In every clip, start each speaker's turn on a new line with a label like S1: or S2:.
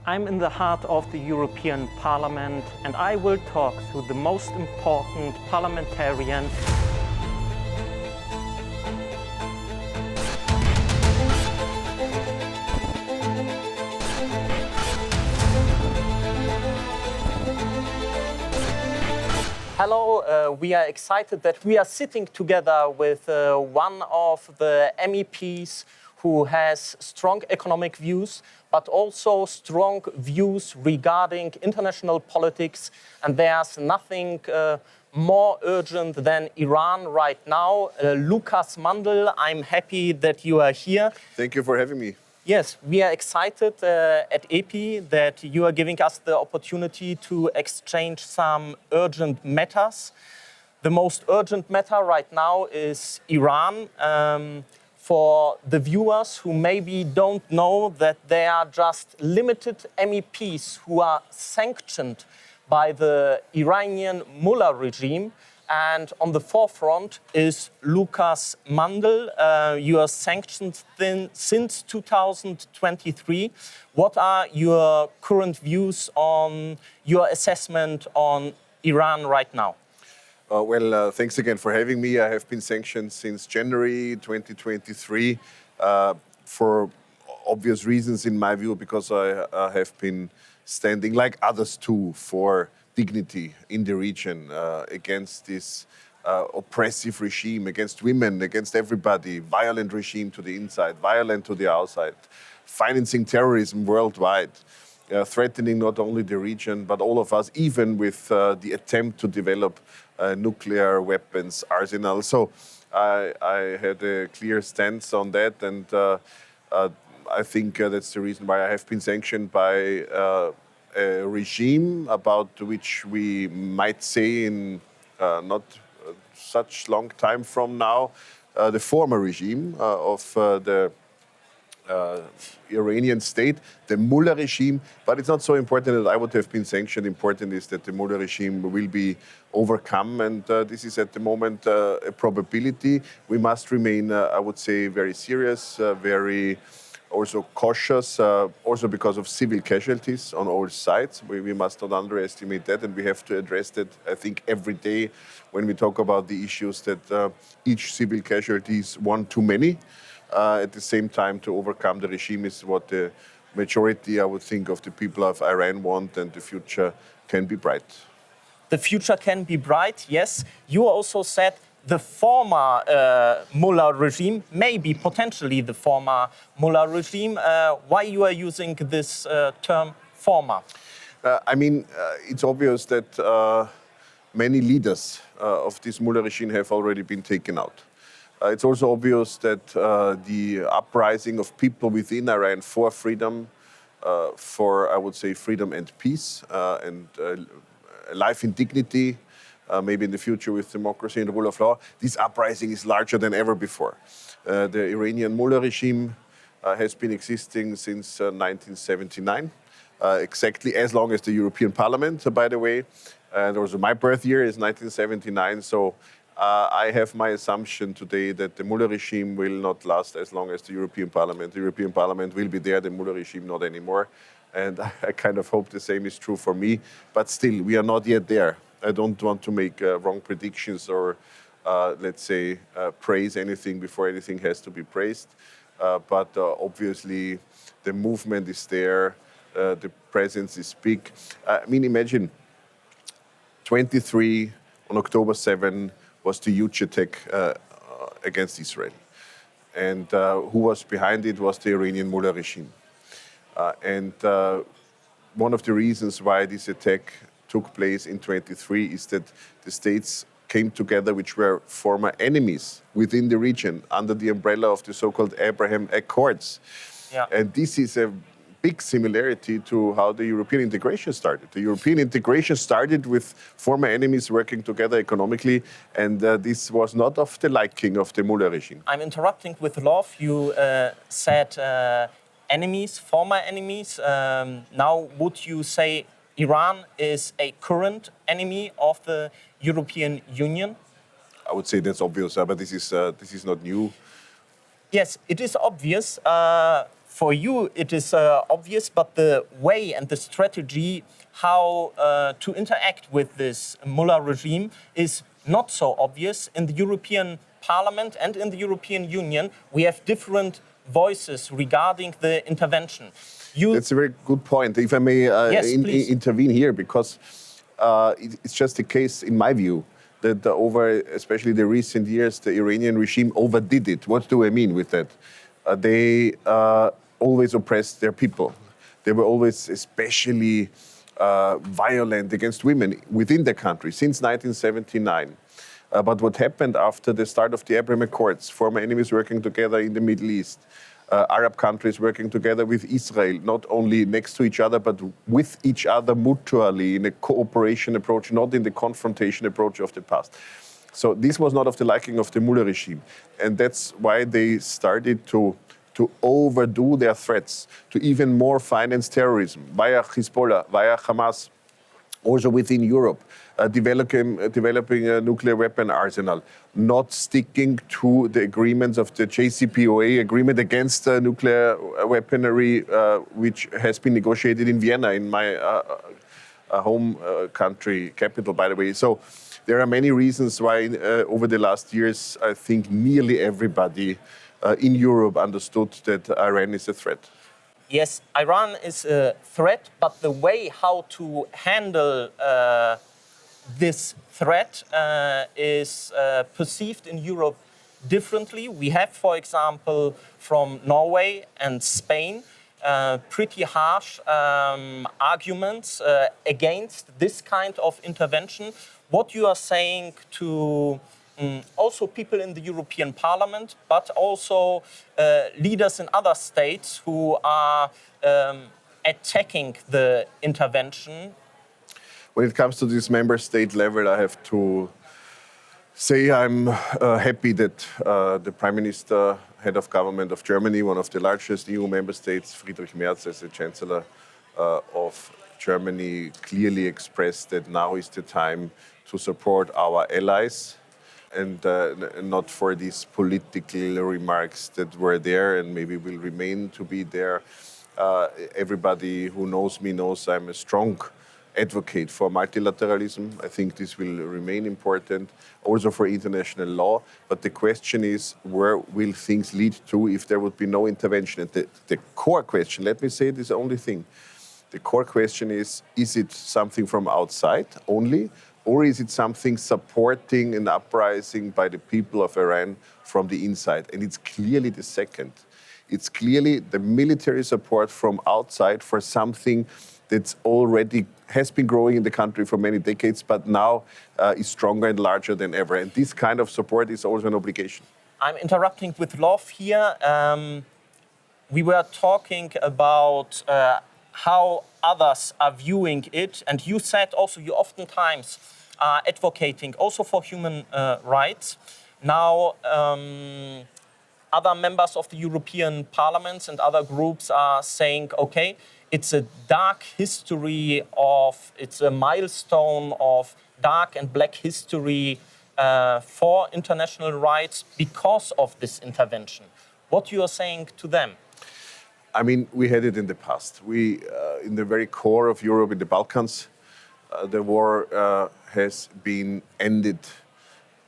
S1: I'm in the heart of the European Parliament and I will talk to the most important parliamentarian. Hello, we are excited that we are sitting together with one of the MEPs who has strong economic views, but also strong views regarding international politics. And there's nothing more urgent than Iran right now. Lukas Mandl, I'm happy that you are here.
S2: Thank you for having me.
S1: Yes, we are excited at EPHI that you are giving us the opportunity to exchange some urgent matters. The most urgent matter right now is Iran. For the viewers who maybe don't know that there are just limited MEPs who are sanctioned by the Iranian Mullah regime. And on the forefront is Lukas Mandl. You are sanctioned since 2023. What are your current views on your assessment on Iran right now?
S2: Thanks again for having me. I have been sanctioned since January 2023 for obvious reasons, in my view, because I have been standing, like others too, for dignity in the region against this oppressive regime, against women, against everybody, violent regime to the inside, violent to the outside, financing terrorism worldwide. Threatening not only the region, but all of us, even with the attempt to develop nuclear weapons arsenal. So I had a clear stance on that, and I think that's the reason why I have been sanctioned by a regime about which we might say in not such long time from now, the former regime of the Iranian state, the Mullah regime. But it's not so important that I would have been sanctioned. Important is that the Mullah regime will be overcome, and this is at the moment a probability. We must remain, I would say, very serious, very also cautious, also because of civil casualties on all sides. We must not underestimate that, and we have to address that, I think, every day when we talk about the issues that each civil casualty is one too many. At the same time, to overcome the regime is what the majority, I would think, of the people of Iran want, and the future can be bright.
S1: The future can be bright, yes. You also said the former Mullah regime, maybe potentially the former Mullah regime. Why you are using this term former?
S2: It's obvious that many leaders of this Mullah regime have already been taken out. It's also obvious that the uprising of people within Iran for freedom, for, I would say, freedom and peace, and life in dignity, maybe in the future with democracy and the rule of law, this uprising is larger than ever before. The Iranian Mullah regime has been existing since 1979, exactly as long as the European Parliament, by the way. And also my birth year is 1979, so I have my assumption today that the Mullah regime will not last as long as the European Parliament. The European Parliament will be there, the Mullah regime not anymore. And I kind of hope the same is true for me. But still, we are not yet there. I don't want to make wrong predictions or, let's say, praise anything before anything has to be praised. But obviously, the movement is there. The presence is big. Imagine 23 on October 7, was the huge attack against Israel. And who was behind it was the Iranian Mullah regime. And one of the reasons why this attack took place in 23 is that the states came together which were former enemies within the region under the umbrella of the so-called Abraham Accords. Yeah. And this is a big similarity to how the European integration started. The European integration started with former enemies working together economically, and this was not of the liking of the Mullah regime.
S1: I'm interrupting with love. You said enemies, former enemies. Now, would you say Iran is a current enemy of the European Union?
S2: I would say that's obvious, but this is not new.
S1: Yes, it is obvious. for you it is obvious, but the way and the strategy how to interact with this Mullah regime is not so obvious. In the European Parliament and in the European Union, we have different voices regarding the intervention.
S2: That's a very good point. If I may intervene here, because it's just the case, in my view, that over, especially the recent years, the Iranian regime overdid it. What do I mean with that? They always oppressed their people. They were always especially violent against women within the country since 1979. But what happened after the start of the Abraham Accords, former enemies working together in the Middle East, Arab countries working together with Israel, not only next to each other, but with each other mutually in a cooperation approach, not in the confrontation approach of the past. So this was not of the liking of the Mullah regime. And that's why they started to overdo their threats, to even more finance terrorism via Hezbollah, via Hamas, also within Europe, developing a nuclear weapon arsenal, not sticking to the agreements of the JCPOA agreement against nuclear weaponry, which has been negotiated in Vienna, in my home country, capital, by the way. So there are many reasons why over the last years, I think nearly everybody in Europe understood that Iran is a threat.
S1: Yes, Iran is a threat, but the way how to handle this threat is perceived in Europe differently. We have, for example, from Norway and Spain, pretty harsh arguments against this kind of intervention. What you are saying to also people in the European Parliament, but also leaders in other states who are attacking the intervention.
S2: When it comes to this member state level, I have to say I'm happy that the Prime Minister, head of government of Germany, one of the largest EU member states, Friedrich Merz, as the Chancellor of Germany, clearly expressed that now is the time to support our allies, and not for these political remarks that were there and maybe will remain to be there. Everybody who knows me knows I'm a strong advocate for multilateralism. I think this will remain important, also for international law. But the question is, where will things lead to if there would be no intervention? And the core question, let me say this only thing, the core question is it something from outside only, or is it something supporting an uprising by the people of Iran from the inside? And it's clearly the second. It's clearly the military support from outside for something that's already has been growing in the country for many decades, but now is stronger and larger than ever. And this kind of support is also an obligation.
S1: I'm interrupting with love here. We were talking about how others are viewing it, and you said also you oftentimes are advocating also for human rights. Now, other members of the European Parliament and other groups are saying, okay, it's a dark history it's a milestone of dark and black history for international rights because of this intervention. What you are saying to them?
S2: I mean, we had it in the past. In the very core of Europe, in the Balkans, the war has been ended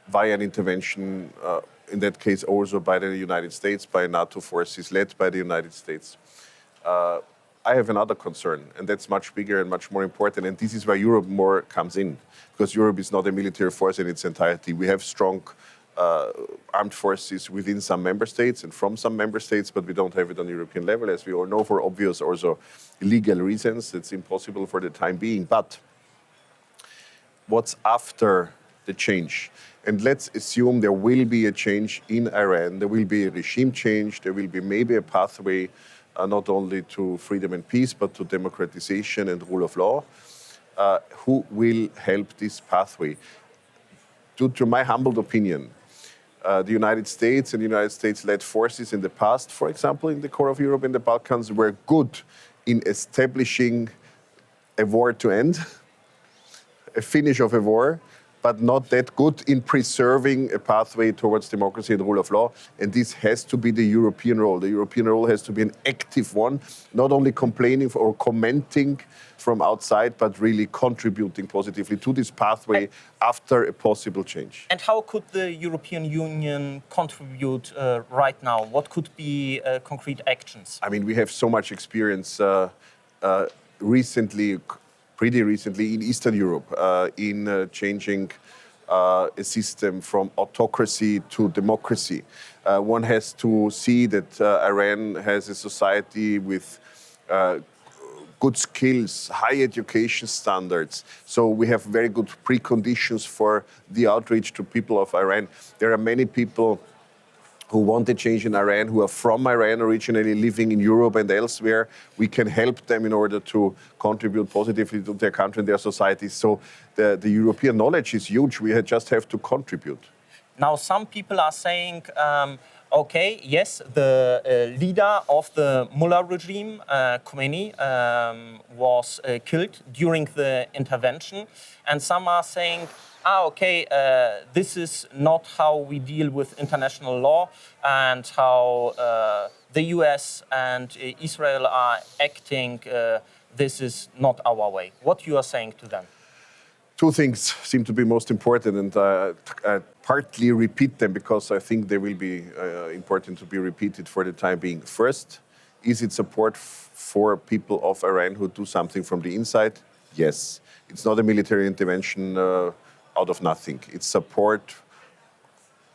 S2: via an intervention, in that case also by the United States, by NATO forces led by the United States. I have another concern, and that's much bigger and much more important, and this is where Europe more comes in, because Europe is not a military force in its entirety. We have strong armed forces within some member states and from some member states, but we don't have it on European level, as we all know, for obvious also legal reasons. It's impossible for the time being. But what's after the change? And let's assume there will be a change in Iran, there will be a regime change, there will be maybe a pathway not only to freedom and peace, but to democratization and rule of law. Who will help this pathway? To my humble opinion, the United States and the United States-led forces in the past, for example, in the core of Europe and the Balkans, were good in establishing a war to end, a finish of a war, but not that good in preserving a pathway towards democracy and rule of law. And this has to be the European role. The European role has to be an active one, not only complaining or commenting from outside, but really contributing positively to this pathway after a possible change.
S1: And how could the European Union contribute right now? What could be concrete actions?
S2: I mean, we have so much experience pretty recently in Eastern Europe in changing a system from autocracy to democracy. One has to see that Iran has a society with good skills, high education standards. So we have very good preconditions for the outreach to people of Iran. There are many people who want a change in Iran, who are from Iran originally, living in Europe and elsewhere. We can help them in order to contribute positively to their country and their society. So the European knowledge is huge. We just have to contribute.
S1: Now, some people are saying, okay, yes, the leader of the Mullah regime, Khomeini, was killed during the intervention. And some are saying, okay, this is not how we deal with international law and how the US and Israel are acting. This is not our way. What you are saying to them?
S2: Two things seem to be most important, and I partly repeat them because I think they will be important to be repeated for the time being. First, is it support for people of Iran who do something from the inside? Yes. It's not a military intervention out of nothing. It's support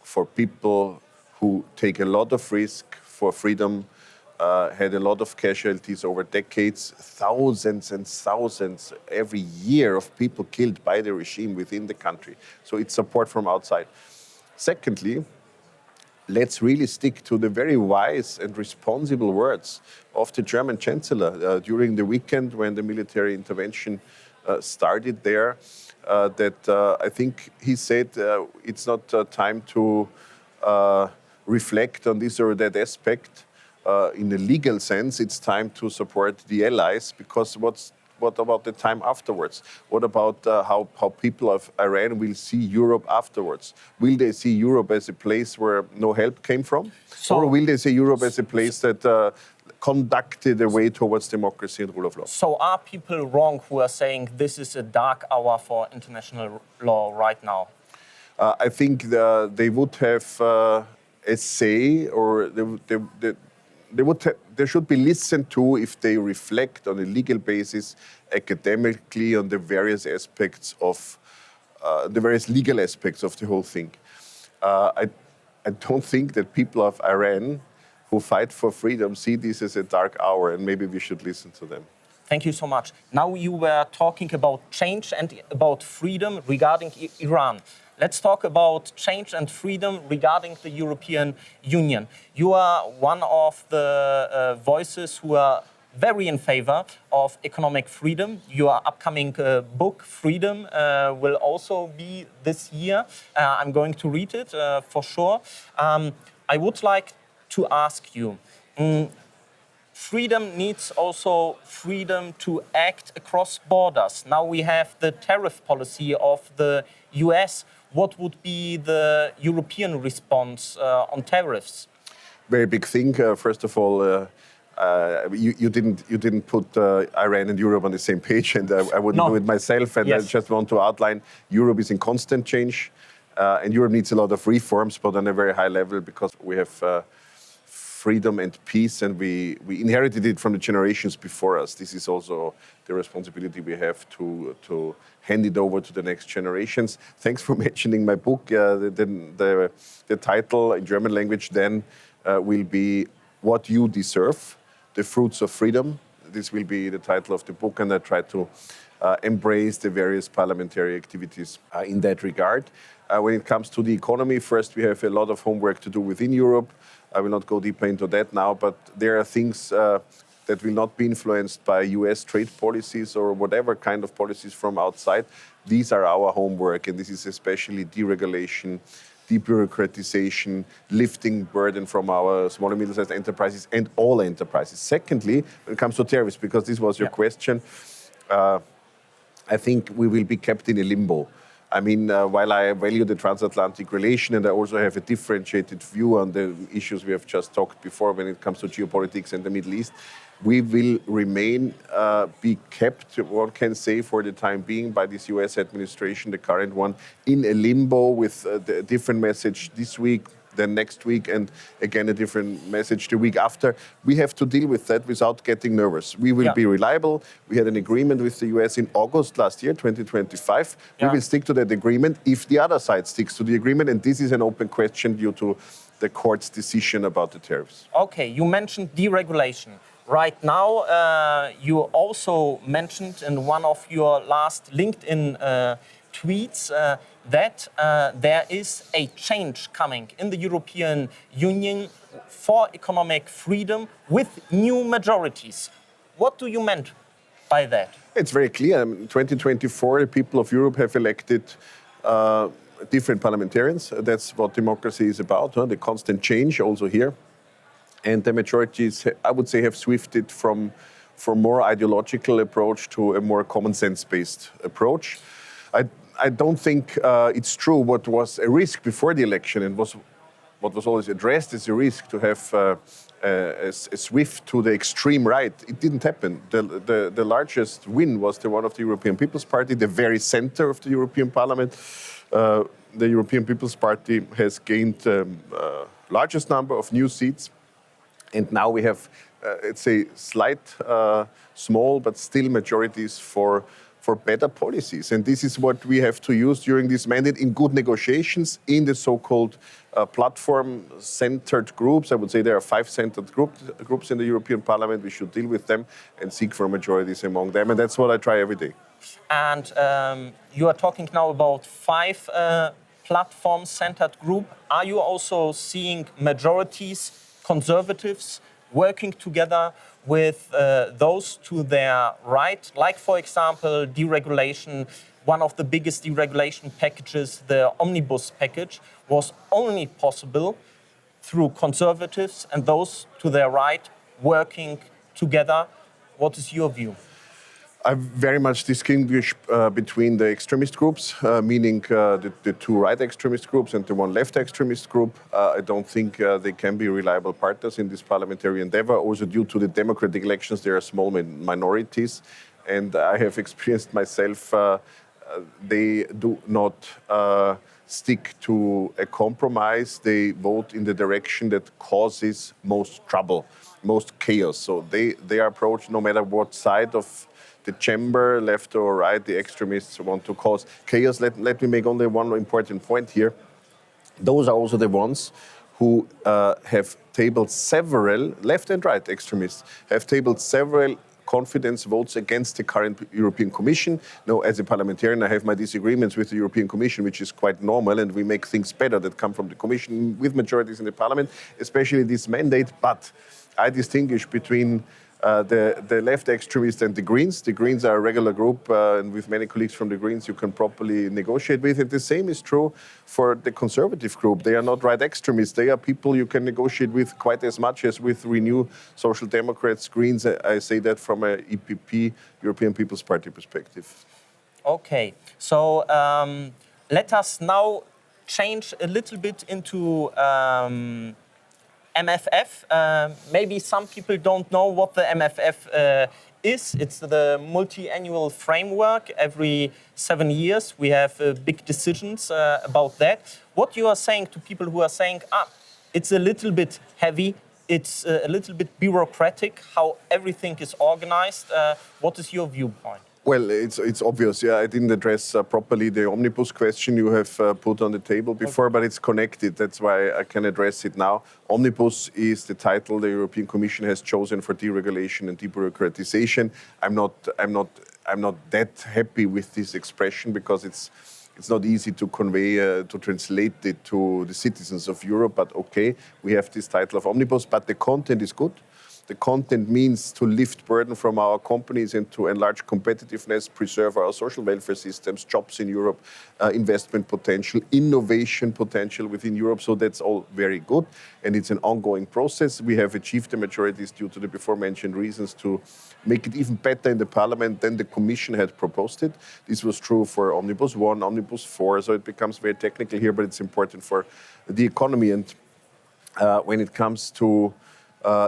S2: for people who take a lot of risk for freedom, had a lot of casualties over decades, thousands and thousands every year of people killed by the regime within the country. So it's support from outside. Secondly, let's really stick to the very wise and responsible words of the German Chancellor during the weekend when the military intervention started there. I think he said it's not time to reflect on this or that aspect. In a legal sense, it's time to support the allies, because what about the time afterwards? What about how people of Iran will see Europe afterwards? Will they see Europe as a place where no help came from? Or will they see Europe as a place that conducted a way towards democracy and rule of law?
S1: So are people wrong who are saying this is a dark hour for international law right now?
S2: I think they would have a say, or they should be listened to if they reflect on a legal basis, academically, on the various aspects of the various legal aspects of the whole thing. I don't think that people of Iran who fight for freedom see this as a dark hour, and maybe we should listen to them.
S1: Thank you so much. Now you were talking about change and about freedom regarding Iran. Let's talk about change and freedom regarding the European Union. You are one of the voices who are very in favor of economic freedom. Your upcoming book, Freedom, will also be this year. I'm going to read it for sure. I would like to ask you, freedom needs also freedom to act across borders. Now we have the tariff policy of the US. What would be the European response on tariffs?
S2: Very big thing. First of all, you didn't put Iran and Europe on the same page, and I wouldn't do it myself. And yes. I just want to outline: Europe is in constant change, and Europe needs a lot of reforms, but on a very high level, because we have freedom and peace, and we inherited it from the generations before us. This is also the responsibility we have to hand it over to the next generations. Thanks for mentioning my book. The title in German language then will be What You Deserve, The Fruits of Freedom. This will be the title of the book, and I try to embrace the various parliamentary activities in that regard. When it comes to the economy, first we have a lot of homework to do within Europe. I will not go deeper into that now, but there are things that will not be influenced by US trade policies or whatever kind of policies from outside. These are our homework, and this is especially deregulation, debureaucratization, lifting burden from our small and middle-sized enterprises and all enterprises. Secondly, when it comes to tariffs, because this was your question, I think we will be kept in a limbo. I mean, while I value the transatlantic relation and I also have a differentiated view on the issues we have just talked before when it comes to geopolitics and the Middle East, we will remain, be kept, one can say, for the time being by this US administration, the current one, in a limbo with a different message this week, then next week, and again a different message the week after. We have to deal with that without getting nervous. We will be reliable. We had an agreement with the US in August last year, 2025. We will stick to that agreement if the other side sticks to the agreement, and this is an open question due to the court's decision about the tariffs.
S1: Okay, you mentioned deregulation. Right now, you also mentioned in one of your last LinkedIn tweets that there is a change coming in the European Union for economic freedom with new majorities. What do you mean by that?
S2: It's very clear. In 2024, the people of Europe have elected different parliamentarians. That's what democracy is about, the constant change also here. And the majorities, I would say, have swifted from more ideological approach to a more common sense-based approach. I don't think it's true what was a risk before the election and what was always addressed as a risk to have a swift to the extreme right. It didn't happen. The largest win was the one of the European People's Party, the very center of the European Parliament. The European People's Party has gained largest number of new seats. And now we have, let's say, slight, small, but still majorities for better policies. And this is what we have to use during this mandate in good negotiations in the so-called platform-centered groups. I would say there are 5 centered groups in the European Parliament. We should deal with them and seek for majorities among them. And that's what I try every day.
S1: And you are talking now about 5 platform-centered groups. Are you also seeing majorities, conservatives, working together with those to their right, like, for example, deregulation? One of the biggest deregulation packages, the omnibus package, was only possible through conservatives and those to their right working together. What is your view?
S2: I very much distinguish between the extremist groups, meaning the 2 right extremist groups and the 1 left extremist group. I don't think they can be reliable partners in this parliamentary endeavor. Also, due to the democratic elections, there are small minorities. And I have experienced myself, they do not stick to a compromise. They vote in the direction that causes most trouble, most chaos. So they are approached no matter what side of the chamber, left or right, the extremists want to cause chaos. Let me make only one important point here. Those are also the ones who have tabled several, left and right extremists, have tabled several confidence votes against the current European Commission. Now, as a parliamentarian, I have my disagreements with the European Commission, which is quite normal, and we make things better that come from the Commission with majorities in the Parliament, especially this mandate. But I distinguish between the left extremists and the Greens. The Greens are a regular group, and with many colleagues from the Greens you can properly negotiate with. And the same is true for the conservative group. They are not right extremists. They are people you can negotiate with quite as much as with Renew, Social Democrats, Greens. I say that from a EPP, European People's Party perspective.
S1: Okay, so let us now change a little bit into MFF. Maybe some people don't know what the MFF is. It's the multi-annual framework. Every 7 years we have big decisions about that. What you are saying to people who are saying, it's a little bit heavy, it's a little bit bureaucratic, how everything is organized. What is your viewpoint?
S2: Well, it's obvious. Yeah, I didn't address properly the omnibus question you have put on the table before, but it's connected. That's why I can address it now. Omnibus is the title the European Commission has chosen for deregulation and debureaucratization. I'm not that happy with this expression because it's not easy to convey, to translate it to the citizens of Europe. But okay, we have this title of omnibus, but the content is good. The content means to lift burden from our companies and to enlarge competitiveness, preserve our social welfare systems, jobs in Europe, investment potential, innovation potential within Europe. So that's all very good. And it's an ongoing process. We have achieved the majorities due to the before mentioned reasons to make it even better in the Parliament than the Commission had proposed it. This was true for Omnibus 1, Omnibus 4, so it becomes very technical here, but it's important for the economy. And when it comes to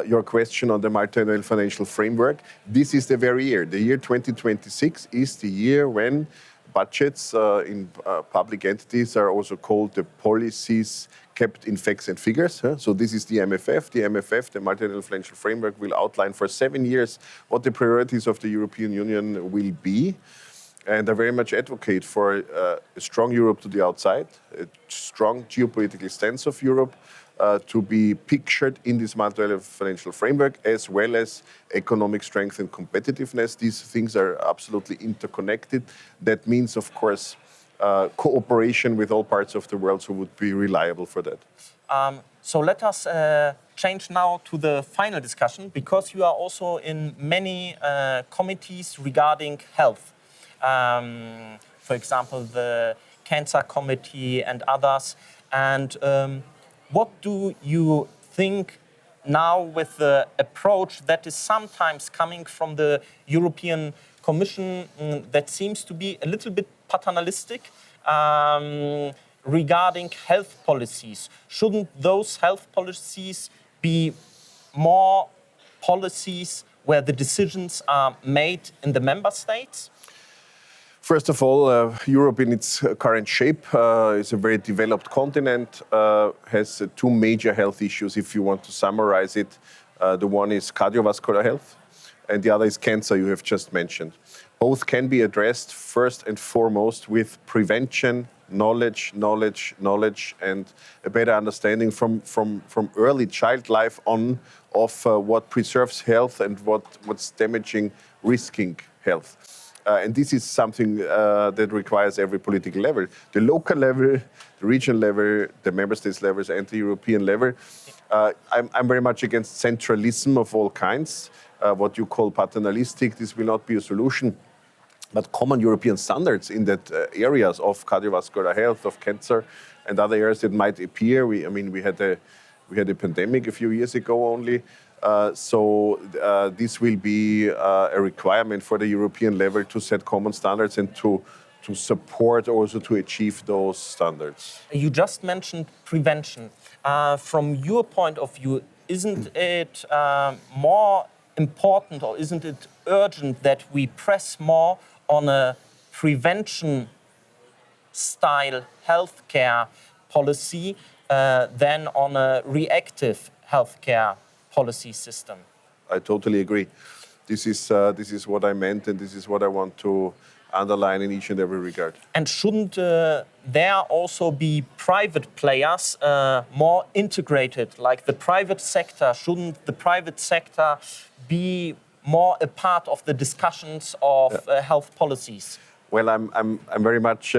S2: your question on the multi-annual financial framework, this is the very year. The year 2026 is the year when budgets in public entities are also called the policies kept in facts and figures. So this is the MFF. The MFF, the multi-annual financial framework, will outline for 7 years what the priorities of the European Union will be. And I very much advocate for a strong Europe to the outside, a strong geopolitical stance of Europe, to be pictured in this multi-annual financial framework, as well as economic strength and competitiveness. These things are absolutely interconnected. That means, of course, cooperation with all parts of the world, so would be reliable for that.
S1: So let us change now to the final discussion, because you are also in many committees regarding health. For example, the Cancer Committee and others. And what do you think now with the approach that is sometimes coming from the European Commission that seems to be a little bit paternalistic regarding health policies? Shouldn't those health policies be more policies where the decisions are made in the member states?
S2: First of all, Europe in its current shape is a very developed continent, has two major health issues, if you want to summarize it. The one is cardiovascular health, and the other is cancer, you have just mentioned. Both can be addressed first and foremost with prevention, knowledge, and a better understanding from early child life on of what preserves health and what's damaging, risking health. And this is something that requires every political level. The local level, the regional level, the member states levels, and the European level. I'm very much against centralism of all kinds. What you call paternalistic, this will not be a solution. But common European standards in that areas of cardiovascular health, of cancer, and other areas that might appear. We had a pandemic a few years ago only. So this will be a requirement for the European level to set common standards and to support also to achieve those standards.
S1: You just mentioned prevention. From your point of view, isn't it more important, or isn't it urgent that we press more on a prevention style healthcare policy than on a reactive healthcare policy system?
S2: I totally agree. This is what I meant, and this is what I want to underline in each and every regard.
S1: And shouldn't there also be private players more integrated, like the private sector? Shouldn't the private sector be more a part of the discussions of health policies?
S2: Well, I'm very much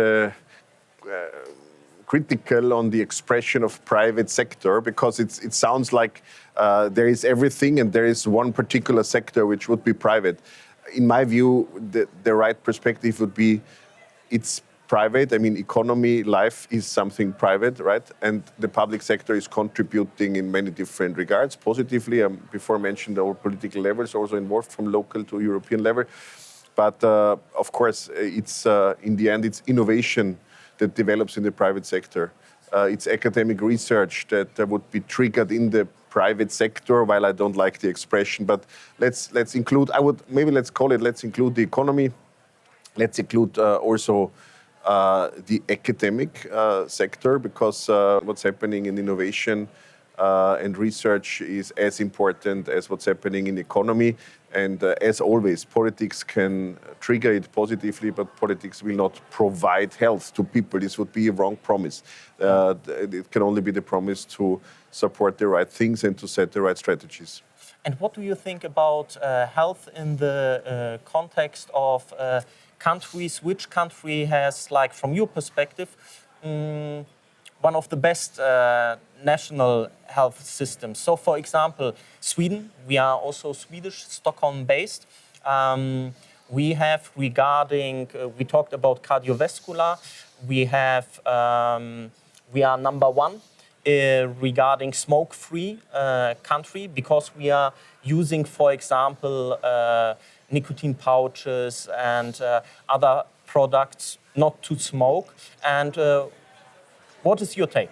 S2: critical on the expression of private sector, because it sounds like there is everything and there is one particular sector which would be private. In my view, the right perspective would be it's private. I mean, economy, life is something private, right? And the public sector is contributing in many different regards, positively. Before mentioned all political levels also involved, from local to European level. But of course, it's in the end, it's innovation that develops in the private sector. It's academic research that would be triggered in the private sector, while I don't like the expression, but let's include, let's include the economy, let's include also the academic sector, because what's happening in innovation and research is as important as what's happening in the economy. And as always, politics can trigger it positively, but politics will not provide health to people. This would be a wrong promise. It can only be the promise to support the right things and to set the right strategies.
S1: And what do you think about health in the context of countries? Which country has, like, from your perspective, one of the best national health systems. So, for example, Sweden, we are also Swedish, Stockholm-based. We have regarding, we talked about cardiovascular, we are number one regarding smoke-free country, because we are using, for example, nicotine pouches and other products not to smoke. And what is your take?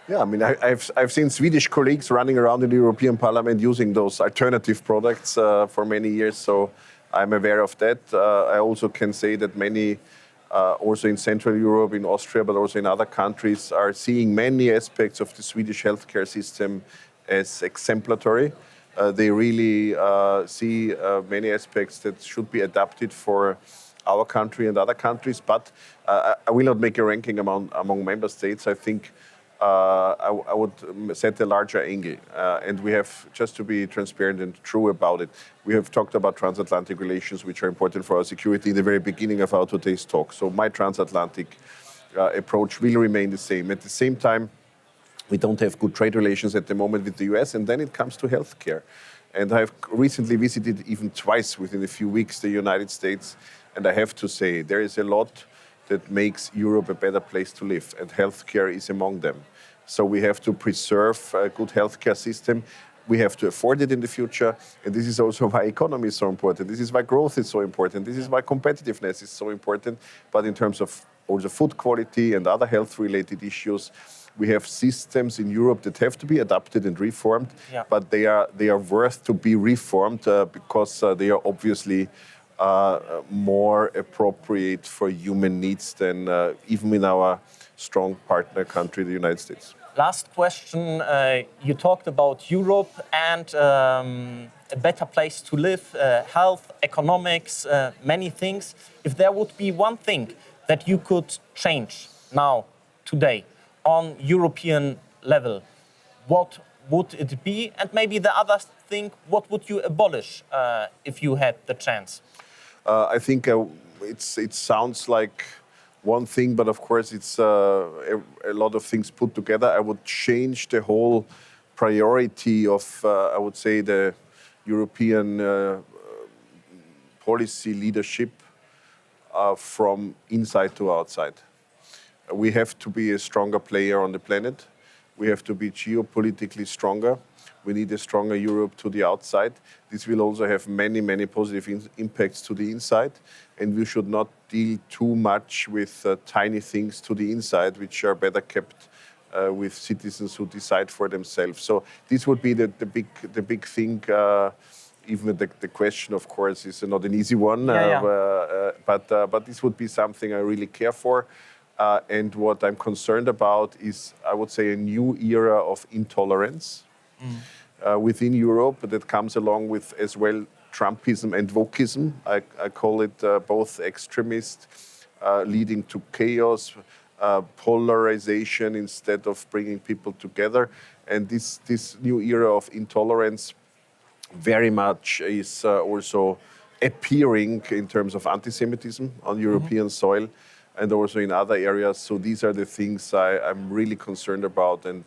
S2: Yeah, I mean, I've seen Swedish colleagues running around in the European Parliament using those alternative products for many years, so I'm aware of that. I also can say that many, also in Central Europe, in Austria, but also in other countries, are seeing many aspects of the Swedish healthcare system as exemplary. They really see many aspects that should be adapted for our country and other countries, but I will not make a ranking among member states. I think I would set a larger angle, and we have, just to be transparent and true about it, we have talked about transatlantic relations, which are important for our security in the very beginning of our today's talk. So my transatlantic approach will remain the same. At the same time, we don't have good trade relations at the moment with the US, and then it comes to healthcare. And I've recently visited even twice within a few weeks the United States, and I have to say there is a lot that makes Europe a better place to live, and healthcare is among them. So we have to preserve a good healthcare system. We have to afford it in the future, and this is also why economy is so important. This is why growth is so important. This is why competitiveness is so important. But in terms of also food quality and other health-related issues, we have systems in Europe that have to be adapted and reformed, but they are worth to be reformed because they are obviously more appropriate for human needs than even in our strong partner country, the United States.
S1: Last question. You talked about Europe and a better place to live, health, economics, many things. If there would be one thing that you could change now, today, on European level, what would it be? And maybe the other thing, what would you abolish if you had the chance?
S2: I think it sounds like one thing, but of course it's a lot of things put together. I would change the whole priority of, I would say, the European policy leadership from inside to outside. We have to be a stronger player on the planet. We have to be geopolitically stronger. We need a stronger Europe to the outside. This will also have many, many positive impacts to the inside. And we should not deal too much with tiny things to the inside, which are better kept with citizens who decide for themselves. So this would be the big thing. Even the question, of course, is not an easy one. But this would be something I really care for. And what I'm concerned about is, I would say, a new era of intolerance within Europe that comes along with as well Trumpism and wokeism. I call it both extremist, leading to chaos, polarization instead of bringing people together. And this new era of intolerance very much is also appearing in terms of anti-Semitism on European soil and also in other areas. So these are the things I'm really concerned about, and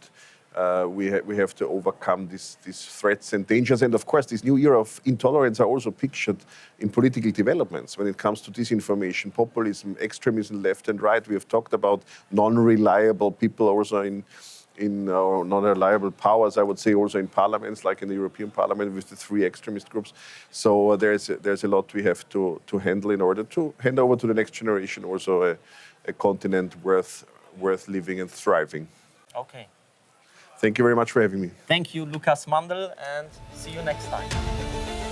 S2: we have to overcome these threats and dangers. And of course, this new era of intolerance are also pictured in political developments when it comes to disinformation, populism, extremism, left and right. We have talked about non-reliable people also in non-reliable powers, I would say, also in parliaments, like in the European Parliament with the 3 extremist groups. So there's a lot we have to handle in order to hand over to the next generation also a continent worth living and thriving.
S1: Okay.
S2: Thank you very much for having me.
S1: Thank you, Lukas Mandl, and see you next time.